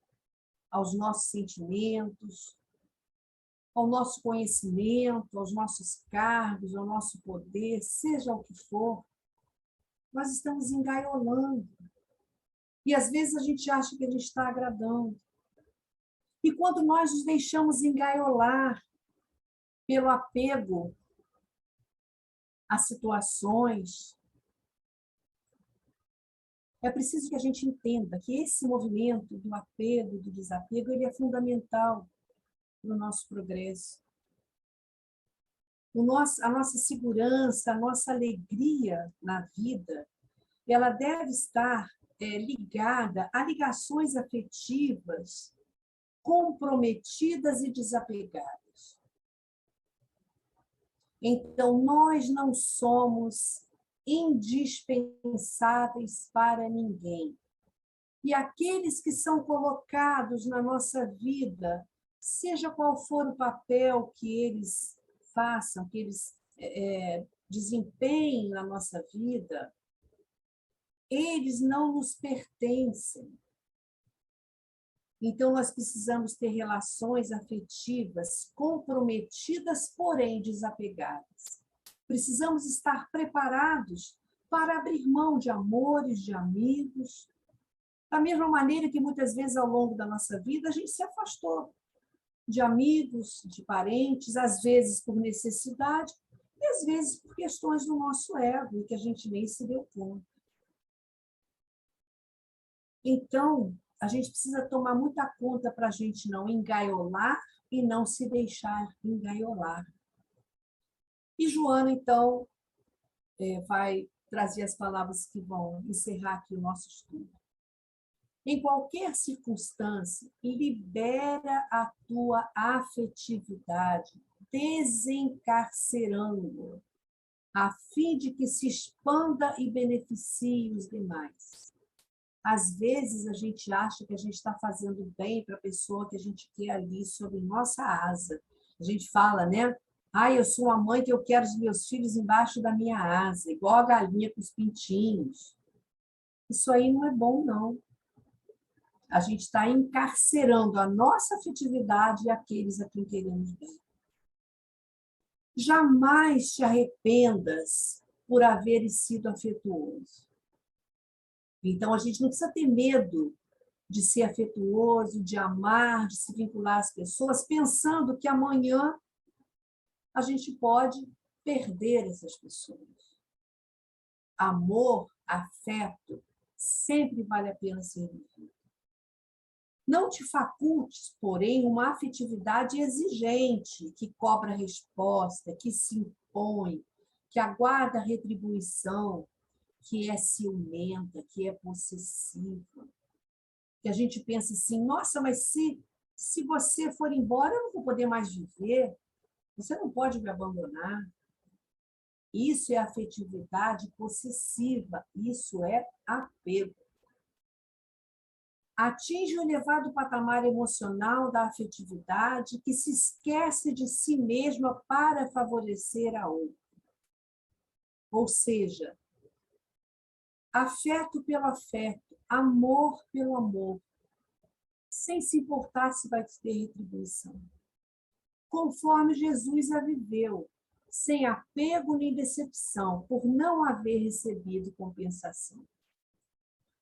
aos nossos sentimentos, ao nosso conhecimento, aos nossos cargos, ao nosso poder, seja o que for, nós estamos engaiolando. E às vezes a gente acha que a gente está agradando. E quando nós nos deixamos engaiolar pelo apego a situações, é preciso que a gente entenda que esse movimento do apego, do desapego, ele é fundamental no nosso progresso. A nossa segurança, a nossa alegria na vida, ela deve estar ligada a ligações afetivas comprometidas e desapegadas. Então, nós não somos indispensáveis para ninguém. E aqueles que são colocados na nossa vida, seja qual for o papel que eles façam, que eles desempenhem na nossa vida, eles não nos pertencem. Então, nós precisamos ter relações afetivas comprometidas, porém desapegadas. Precisamos estar preparados para abrir mão de amores, de amigos, da mesma maneira que muitas vezes ao longo da nossa vida a gente se afastou de amigos, de parentes, às vezes por necessidade e às vezes por questões do nosso ego, e que a gente nem se deu conta. Então, a gente precisa tomar muita conta para a gente não engaiolar e não se deixar engaiolar. E Joana, então, vai trazer as palavras que vão encerrar aqui o nosso estudo. Em qualquer circunstância, libera a tua afetividade, desencarcerando-a, a fim de que se expanda e beneficie os demais. Às vezes, a gente acha que a gente está fazendo bem para a pessoa que a gente quer ali sob nossa asa. A gente fala, né? Eu sou uma mãe que eu quero os meus filhos embaixo da minha asa, igual a galinha com os pintinhos. Isso aí não é bom, não. A gente está encarcerando a nossa afetividade e aqueles a quem queremos bem. Jamais te arrependas por haveres sido afetuoso. Então, a gente não precisa ter medo de ser afetuoso, de amar, de se vincular às pessoas, pensando que amanhã a gente pode perder essas pessoas. Amor, afeto, sempre vale a pena ser vivido. Não te facultes, porém, uma afetividade exigente, que cobra resposta, que se impõe, que aguarda retribuição, que é ciumenta, que é possessiva. Que a gente pensa assim, nossa, mas se você for embora, eu não vou poder mais viver. Você não pode me abandonar. Isso é afetividade possessiva, isso é apego. Atinge o elevado patamar emocional da afetividade que se esquece de si mesma para favorecer a outra. Ou seja, afeto pelo afeto, amor pelo amor, sem se importar se vai ter retribuição. Conforme Jesus a viveu, sem apego nem decepção, por não haver recebido compensação.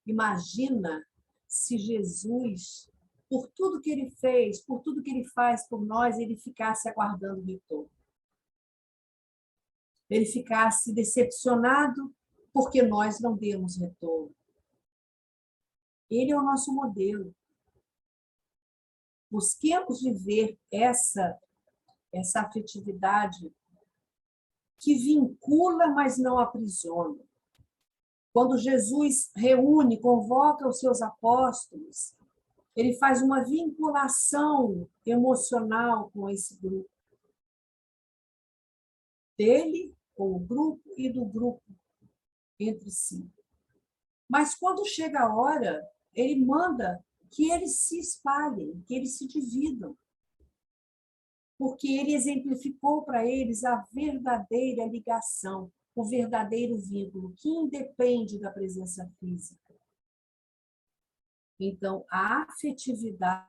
Imagina se Jesus, por tudo que ele fez, por tudo que ele faz por nós, ele ficasse aguardando o retorno. Ele ficasse decepcionado porque nós não demos retorno. Ele é o nosso modelo. Busquemos viver essa afetividade que vincula, mas não aprisiona. Quando Jesus reúne, convoca os seus apóstolos, ele faz uma vinculação emocional com esse grupo. Dele com o grupo e do grupo entre si. Mas quando chega a hora, ele manda que eles se espalhem, que eles se dividam. Porque ele exemplificou para eles a verdadeira ligação, o verdadeiro vínculo, que independe da presença física. Então, a afetividade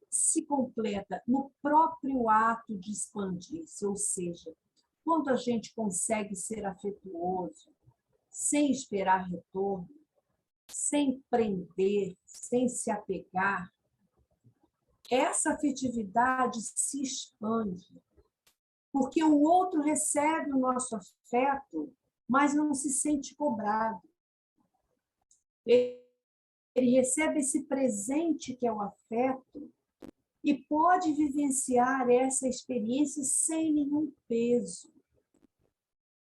se completa no próprio ato de expandir-se, ou seja, quando a gente consegue ser afetuoso, sem esperar retorno, sem prender, sem se apegar, essa afetividade se expande, porque o outro recebe o nosso afeto, mas não se sente cobrado. Ele recebe esse presente que é o afeto e pode vivenciar essa experiência sem nenhum peso.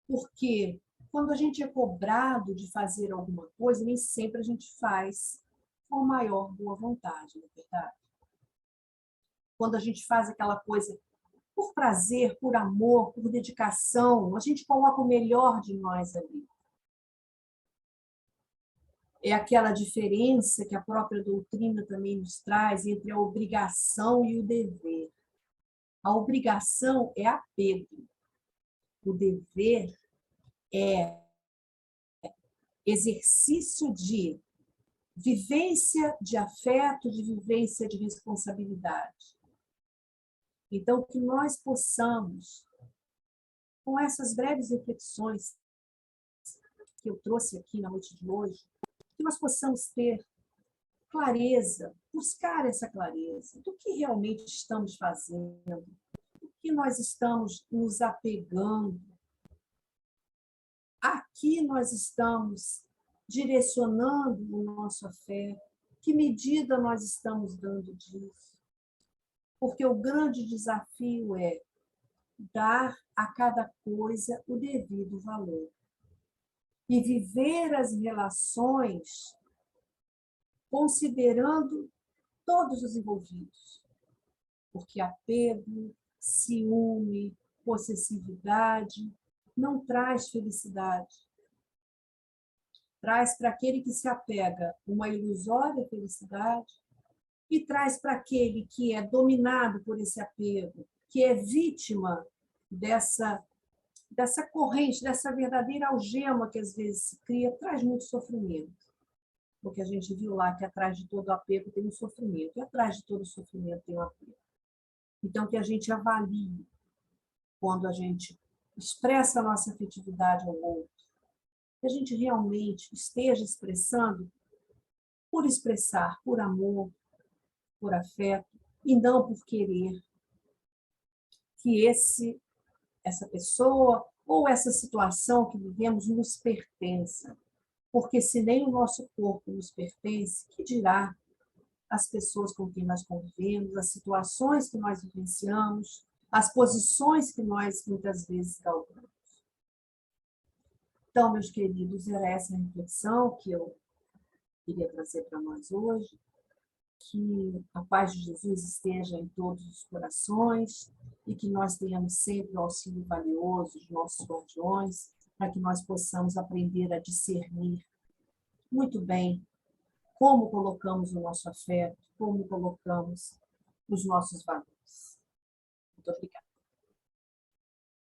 Porque quando a gente é cobrado de fazer alguma coisa, nem sempre a gente faz com a maior boa vontade, não é verdade? Quando a gente faz aquela coisa por prazer, por amor, por dedicação, a gente coloca o melhor de nós ali. É aquela diferença que a própria doutrina também nos traz entre a obrigação e o dever. A obrigação é apego. O dever é exercício de vivência de afeto, de vivência de responsabilidade. Então, que nós possamos, com essas breves reflexões que eu trouxe aqui na noite de hoje, que nós possamos ter clareza, buscar essa clareza do que realmente estamos fazendo, do que nós estamos nos apegando, a que nós estamos direcionando o nosso afeto, Que medida nós estamos dando disso? Porque o grande desafio é dar a cada coisa o devido valor. E viver as relações considerando todos os envolvidos. Porque apego, ciúme, possessividade não traz felicidade. Traz para aquele que se apega uma ilusória felicidade e traz para aquele que é dominado por esse apego, que é vítima dessa corrente, dessa verdadeira algema que às vezes se cria, traz muito sofrimento. Porque a gente viu lá que atrás de todo apego tem um sofrimento, e atrás de todo sofrimento tem um apego. Então, que a gente avalie quando a gente expressa a nossa afetividade ao outro, que a gente realmente esteja expressando por expressar, por amor, por afeto, e não por querer que essa pessoa ou essa situação que vivemos nos pertença. Porque se nem o nosso corpo nos pertence, que dirá as pessoas com quem nós convivemos, as situações que nós vivenciamos, as posições que nós muitas vezes galgamos. Então, meus queridos, era essa a reflexão que eu queria trazer para nós hoje. Que a paz de Jesus esteja em todos os corações e que nós tenhamos sempre o auxílio valioso dos nossos guardiões, para que nós possamos aprender a discernir muito bem como colocamos o nosso afeto, como colocamos os nossos valores. Muito obrigada.